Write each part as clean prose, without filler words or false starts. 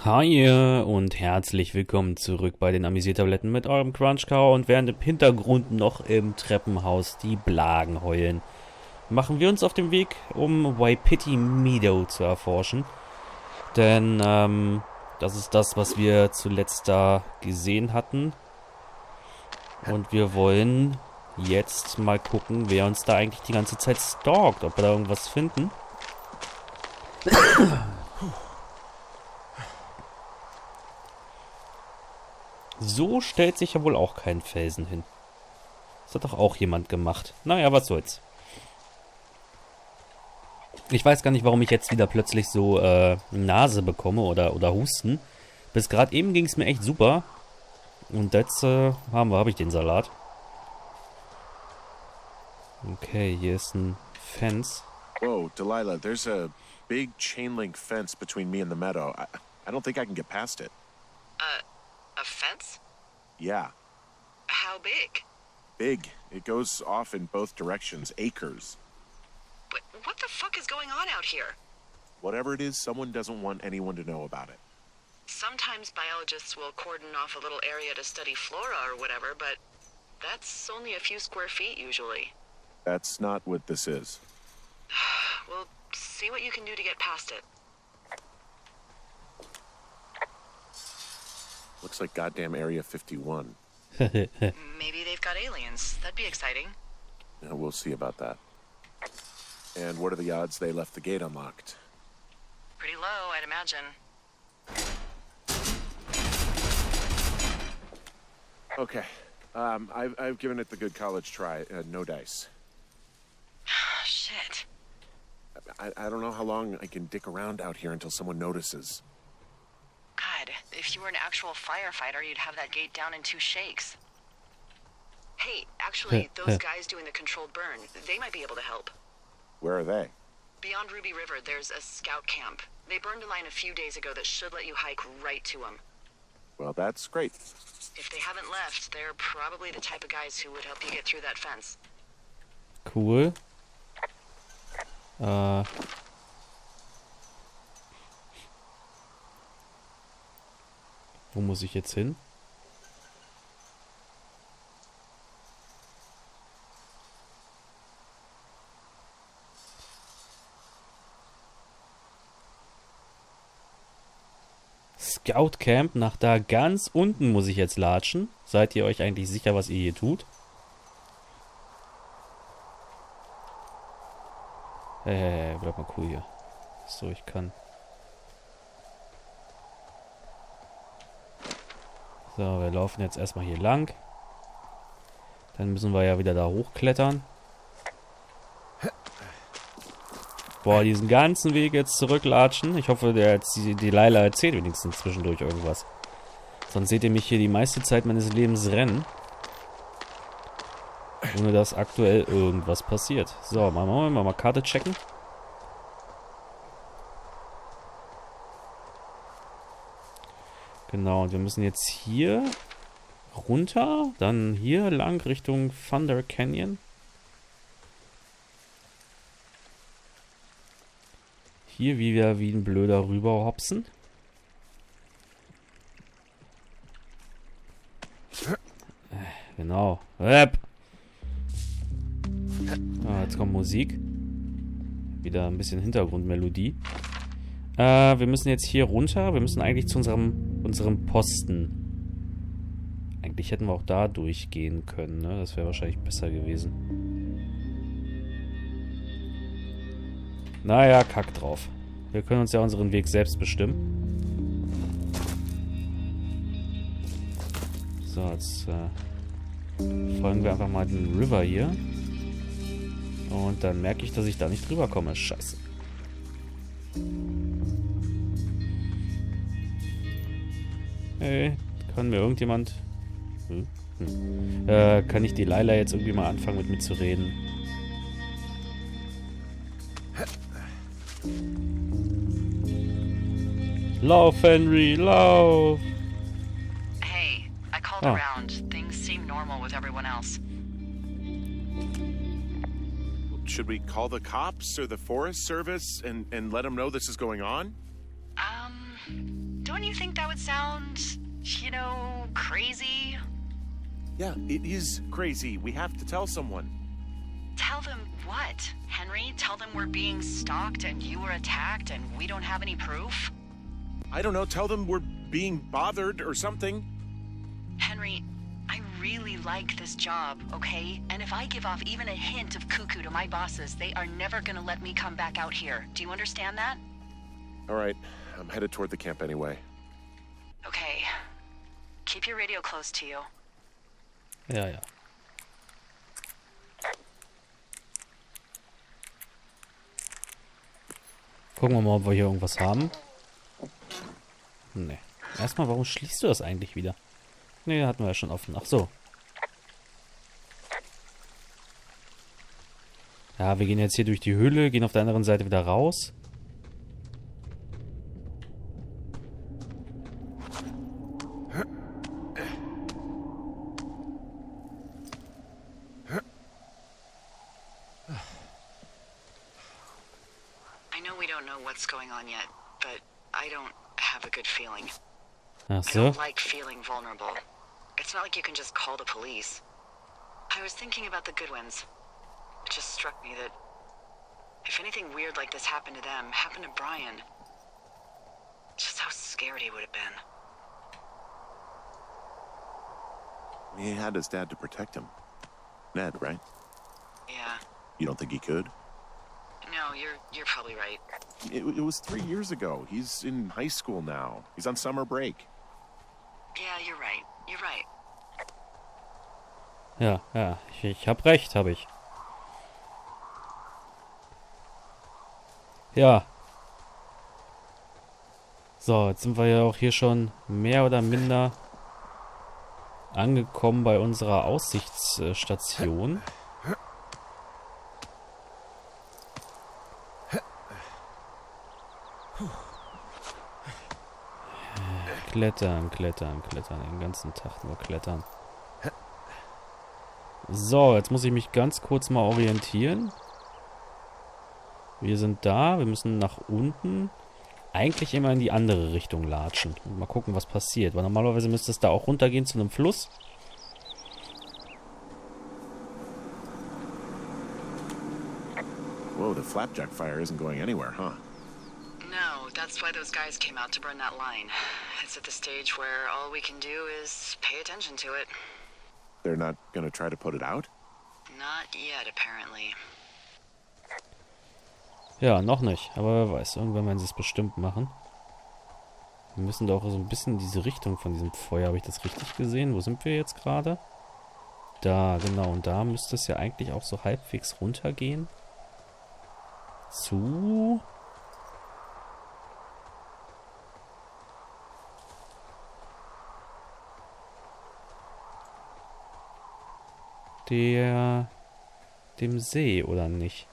Hi und herzlich willkommen zurück bei den Amüsiertabletten mit eurem Crunchcow, und während im Hintergrund noch im Treppenhaus die Blagen heulen, machen wir uns auf den Weg, um Wapiti Meadow zu erforschen. Denn das ist das, was wir zuletzt da gesehen hatten. Und wir wollen jetzt mal gucken, wer uns da eigentlich die ganze Zeit stalkt, ob wir da irgendwas finden. So stellt sich ja wohl auch kein Felsen hin. Das hat doch auch jemand gemacht. Naja, was soll's. Ich weiß gar nicht, warum ich jetzt wieder plötzlich so Nase bekomme oder Husten. Bis gerade eben ging es mir echt super. Und jetzt habe ich den Salat. Okay, hier ist ein Fence. Whoa, Delilah, there's a big chain link fence between me and the meadow. I don't think I can get past it. A fence? Yeah. How big? Big. It goes off in both directions. Acres. But what the fuck is going on out here? Whatever it is, someone doesn't want anyone to know about it. Sometimes biologists will cordon off a little area to study flora or whatever, but that's only a few square feet usually. That's not what this is. Well, see what you can do to get past it. Looks like goddamn Area 51. Maybe they've got aliens. That'd be exciting. Yeah, we'll see about that. And what are the odds they left the gate unlocked? Pretty low, I'd imagine. Okay. I've given it the good college try. No dice. Shit. I don't know how long I can dick around out here until someone notices. God, if you were an actual firefighter, you'd have that gate down in 2 shakes. Hey, actually, those guys doing the controlled burn, they might be able to help. Where are they? Beyond Ruby River, there's a scout camp. They burned a line a few days ago that should let you hike right to them. Well, that's great. If they haven't left, they're probably the type of guys who would help you get through that fence. Cool. Wo muss ich jetzt hin? Scout Camp, nach da ganz unten muss ich jetzt latschen. Seid ihr euch eigentlich sicher, was ihr hier tut? Hey, bleib mal cool hier. So, ich kann. So, wir laufen jetzt erstmal hier lang. Dann müssen wir ja wieder da hochklettern. Boah, diesen ganzen Weg jetzt zurücklatschen. Ich hoffe, die Laila erzählt wenigstens zwischendurch irgendwas. Sonst seht ihr mich hier die meiste Zeit meines Lebens rennen. Ohne dass aktuell irgendwas passiert. So, machen wir mal Karte checken. Genau, und wir müssen jetzt hier runter, dann hier lang Richtung Thunder Canyon. Hier wie ein Blöder rüberhopsen. Genau. Jetzt kommt Musik. Wieder ein bisschen Hintergrundmelodie. Wir müssen jetzt hier runter. Wir müssen eigentlich zu unserem Posten. Eigentlich hätten wir auch da durchgehen können, ne? Das wäre wahrscheinlich besser gewesen. Naja, kack drauf. Wir können uns ja unseren Weg selbst bestimmen. So, jetzt folgen wir einfach mal den River hier. Und dann merke ich, dass ich da nicht drüber komme. Scheiße. Hey, kann mir irgendjemand... kann ich die Laila jetzt irgendwie mal anfangen, mit mir zu reden? Lauf, Henry, lauf! Hey, I called around. Things seem normal with everyone else. Should we call the cops or the Forest Service and let them know this is going on? Don't don't you think that would sound, you know, crazy? Yeah, it is crazy. We have to tell someone. Tell them what, Henry? Tell them we're being stalked and you were attacked and we don't have any proof? I don't know, tell them we're being bothered or something. Henry, I really like this job, okay? And if I give off even a hint of cuckoo to my bosses, they are never gonna let me come back out here. Do you understand that? All right, I'm headed toward the camp anyway. Okay. Keep your radio close to you. Ja, ja. Gucken wir mal, ob wir hier irgendwas haben. Nee. Erstmal, warum schließt du das eigentlich wieder? Nee, hatten wir ja schon offen. Ach so. Ja, wir gehen jetzt hier durch die Höhle, gehen auf der anderen Seite wieder raus. I know we don't know what's going on yet, but I don't have a good feeling. Ach I so. don't like feeling vulnerable. It's not like you can just call the police. I was thinking about the Goodwins. It just struck me that if anything weird like this happened to them, happened to Brian, just how scared he would have been. He had his dad to protect him. Ned, right? Yeah. You don't think he could? No, you're probably right. It was 3 years ago. He's in high school now. He's on summer break. Yeah, you're right. You're right. Ja, ja. Ich hab recht, habe ich. Ja. So, jetzt sind wir ja auch hier schon mehr oder minder angekommen bei unserer Aussichtsstation. Klettern, klettern, klettern. Den ganzen Tag nur klettern. So, jetzt muss ich mich ganz kurz mal orientieren. Wir sind da. Wir müssen nach unten. Eigentlich immer in die andere Richtung latschen. Und mal gucken, was passiert. Weil normalerweise müsste es da auch runtergehen zu einem Fluss. Whoa, the flapjack fire isn't going anywhere, huh? No, that's why those guys came out to burn that line. It's at the stage where all we can do is pay attention to it. They're not gonna try to put it out? Not yet, apparently. Ja, noch nicht. Aber wer weiß. Irgendwann werden sie es bestimmt machen. Wir müssen doch so ein bisschen in diese Richtung von diesem Feuer. Habe ich das richtig gesehen? Wo sind wir jetzt gerade? Da, genau. Und da müsste es ja eigentlich auch so halbwegs runtergehen. Zu... dem See, oder nicht?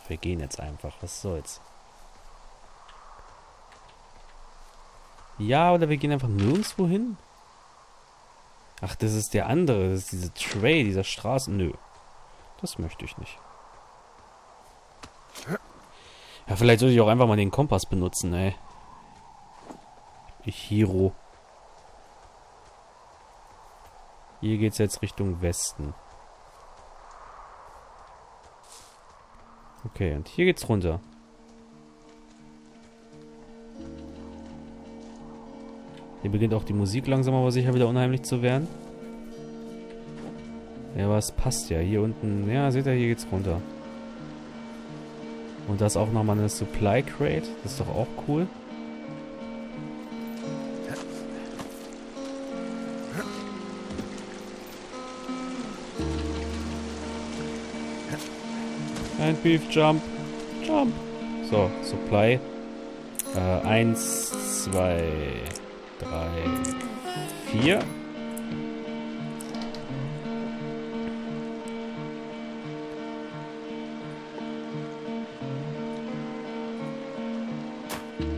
Wir gehen jetzt einfach. Was soll's? Ja, oder wir gehen einfach nirgendwo hin? Ach, das ist der andere. Das ist diese Tray, dieser Straßen. Nö. Das möchte ich nicht. Ja, vielleicht sollte ich auch einfach mal den Kompass benutzen, ey. Ich Hero. Hier geht's jetzt Richtung Westen. Okay, und hier geht's runter. Hier beginnt auch die Musik langsam aber sicher wieder unheimlich zu werden. Ja, aber es passt ja. Hier unten, ja, seht ihr, hier geht's runter. Und das auch nochmal eine Supply Crate. Das ist doch auch cool. Ein Beef Jump. Jump. So, Supply. 1, 2, 3, 4.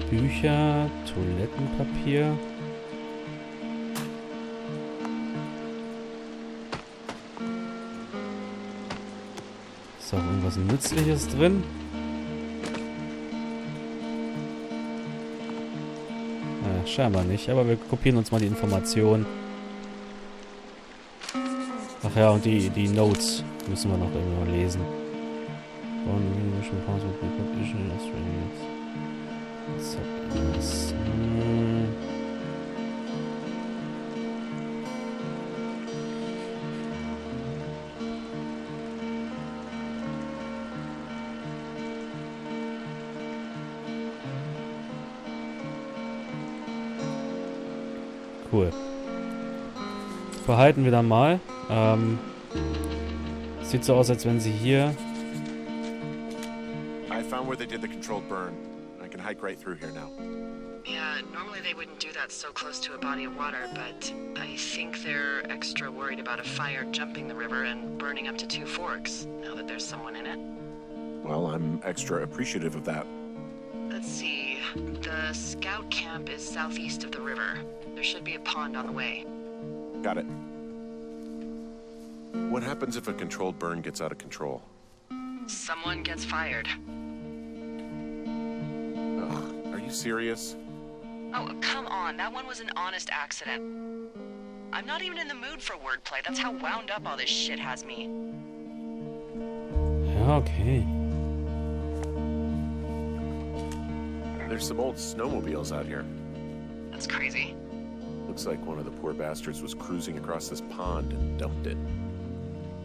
Bücher, Toilettenpapier. Ist auch irgendwas Nützliches drin? scheinbar nicht. Aber wir kopieren uns mal die Informationen. Ach ja, und die Notes müssen wir noch irgendwann lesen. Cool. Verhalten wir dann mal. Sieht so aus, als wenn sie hier... I found where they did the controlled burn. I can hike right through here now. Yeah, normally they wouldn't do that so close to a body of water, but I think they're extra worried about a fire jumping the river and burning up to 2 forks, now that there's someone in it. Well, I'm extra appreciative of that. Let's see. The scout camp is southeast of the river. There should be a pond on the way. Got it. What happens if a controlled burn gets out of control? Someone gets fired. Ugh, are you serious? Oh, come on. That one was an honest accident. I'm not even in the mood for wordplay. That's how wound up all this shit has me. Ja, okay. There's some old snowmobiles out here. That's crazy. Looks like one of the poor bastards was cruising across this pond and dumped it.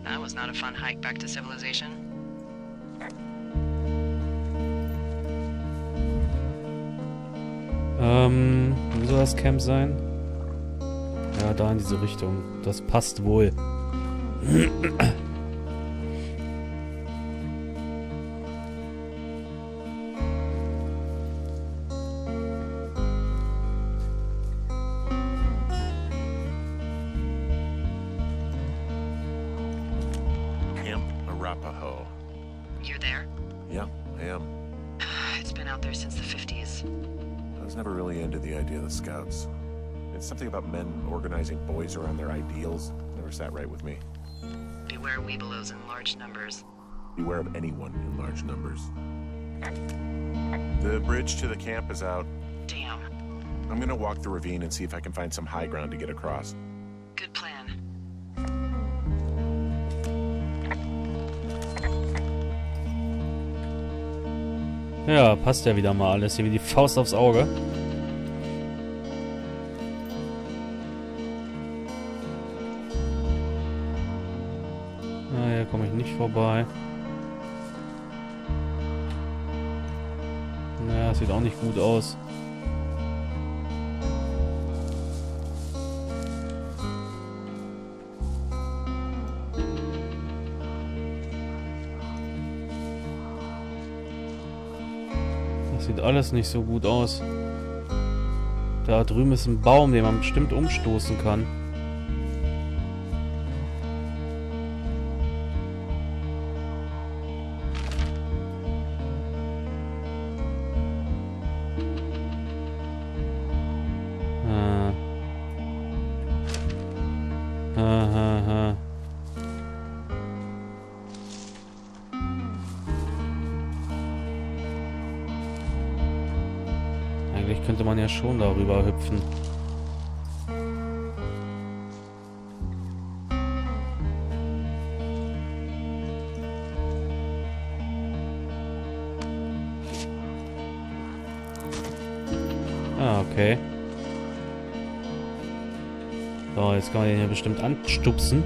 That was not a fun hike back to civilization. Wo soll das Camp sein? Ja, da in diese Richtung. Das passt wohl. Camp Arapahoe. You're there? Yeah, I am. It's been out there since the 50s. I was never really into the idea of the Scouts. It's something about men organizing boys around their ideals. Never sat right with me. Beware weebelows in large numbers. Beware of anyone in large numbers. The bridge to the camp is out. Damn. I'm gonna walk the ravine and see if I can find some high ground to get across. Good plan. Ja, passt ja wieder mal alles. Hier wie die Faust aufs Auge. Na, hier komme ich nicht vorbei. Naja, das sieht auch nicht gut aus. Sieht alles nicht so gut aus. Da drüben ist ein Baum, den man bestimmt umstoßen kann. Eigentlich könnte man ja schon darüber hüpfen. Ah, okay. So, jetzt kann man den hier bestimmt anstupsen.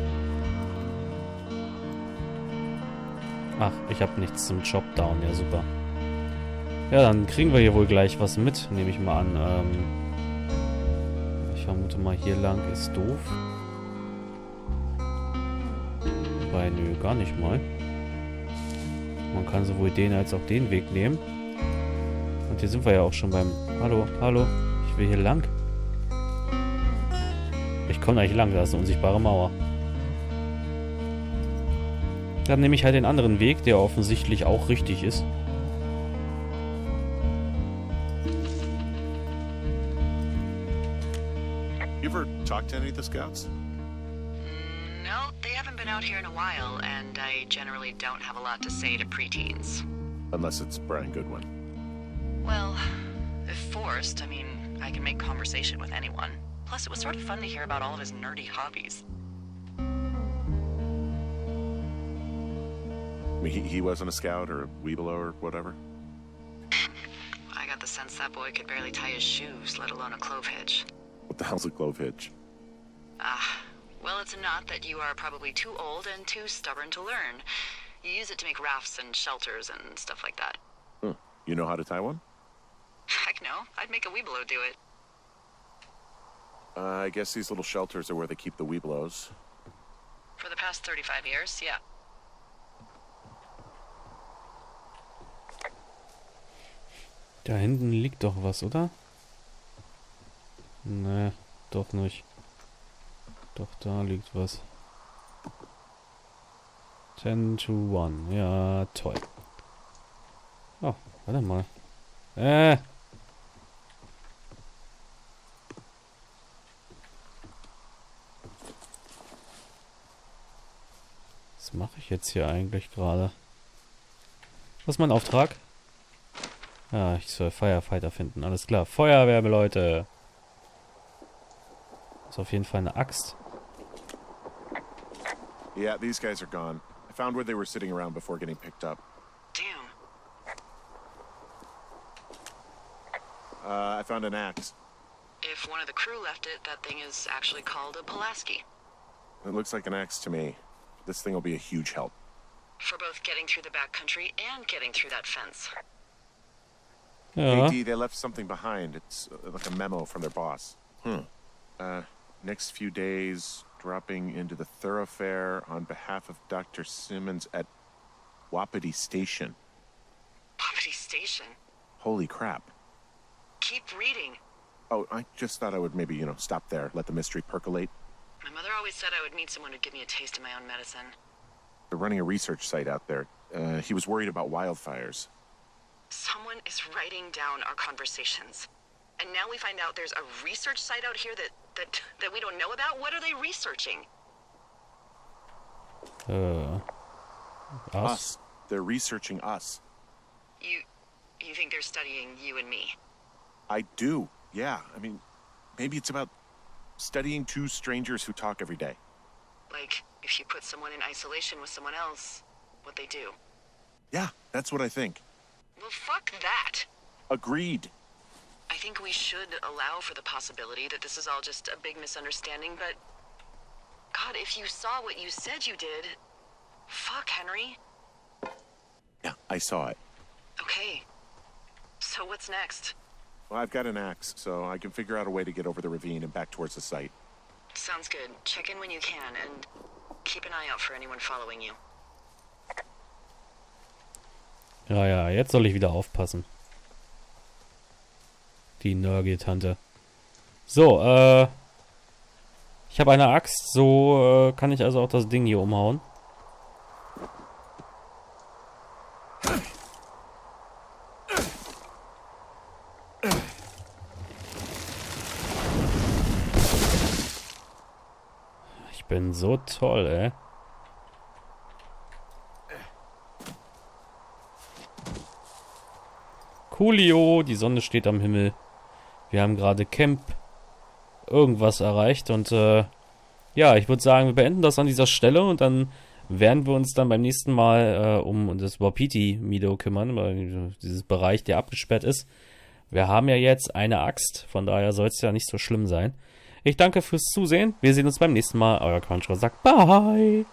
Ach, ich habe nichts zum Jobdown. Ja, super. Ja, dann kriegen wir hier wohl gleich was mit, nehme ich mal an. Ich vermute mal, hier lang ist doof. Wobei, nö, gar nicht mal. Man kann sowohl den als auch den Weg nehmen. Und hier sind wir ja auch schon beim... Hallo, hallo, ich will hier lang. Ich komme da nicht lang, da ist eine unsichtbare Mauer. Dann nehme ich halt den anderen Weg, der offensichtlich auch richtig ist. You ever talked to any of the Scouts? No, they haven't been out here in a while, and I generally don't have a lot to say to preteens. Unless it's Brian Goodwin. Well, if forced, I mean, I can make conversation with anyone. Plus, it was sort of fun to hear about all of his nerdy hobbies. I mean, he wasn't a scout or a weeblo or whatever? I got the sense that boy could barely tie his shoes, let alone a clove hitch. What the hell's a clove hitch? Well, it's a knot that you are probably too old and too stubborn to learn. You use it to make rafts and shelters and stuff like that. You know how to tie one? Heck no, I'd make a weeblo do it. I guess these little shelters are where they keep the weeblos. For the past 35 years, yeah. Da hinten liegt doch was, oder? Ne, doch nicht. Doch, da liegt was. 10 to 1. Ja, toll. Oh, warte mal. Was mache ich jetzt hier eigentlich gerade? Was ist mein Auftrag? Ja, ich soll Firefighter finden. Alles klar. Feuerwehrleute. Ist auf jeden Fall eine Axt. Yeah, these guys are gone. I found where they were sitting around before getting picked up. Damn. I found an axe. If one of the crew left it, that thing is actually called a Pulaski. It looks like an axe to me. This thing will be a huge help. For both getting through the backcountry and getting through that fence. Ja. AD, they left something behind. It's like a memo from their boss. Next few days, dropping into the thoroughfare on behalf of Dr. Simmons at Wapiti Station. Wapiti Station? Holy crap. Keep reading. Oh, I just thought I would maybe, stop there, let the mystery percolate. My mother always said I would meet someone who'd give me a taste of my own medicine. They're running a research site out there. He was worried about wildfires. Someone is writing down our conversations. And now we find out there's a research site out here that we don't know about? What are they researching? Us. They're researching us. You think they're studying you and me? I do, yeah. I mean, maybe it's about studying two strangers who talk every day. Like, if you put someone in isolation with someone else, what they do. Yeah, that's what I think. Well, fuck that. Agreed. I think we should allow for the possibility that this is all just a big misunderstanding, but... God, if you saw what you said you did... Fuck, Henry. Yeah, I saw it. Okay. So what's next? Well, I've got an axe, so I can figure out a way to get over the ravine and back towards the site. Sounds good. Check in when you can, and keep an eye out for anyone following you. Ja, jetzt soll ich wieder aufpassen. Die Nörgeltante. So, ich habe eine Axt, so kann ich also auch das Ding hier umhauen. Ich bin so toll, ey. Coolio, die Sonne steht am Himmel. Wir haben gerade Camp irgendwas erreicht und ja, ich würde sagen, wir beenden das an dieser Stelle und dann werden wir uns dann beim nächsten Mal um das Wapiti-Mido kümmern, weil dieses Bereich, der abgesperrt ist. Wir haben ja jetzt eine Axt, von daher soll es ja nicht so schlimm sein. Ich danke fürs Zusehen. Wir sehen uns beim nächsten Mal. Euer Crunchcow sagt Bye.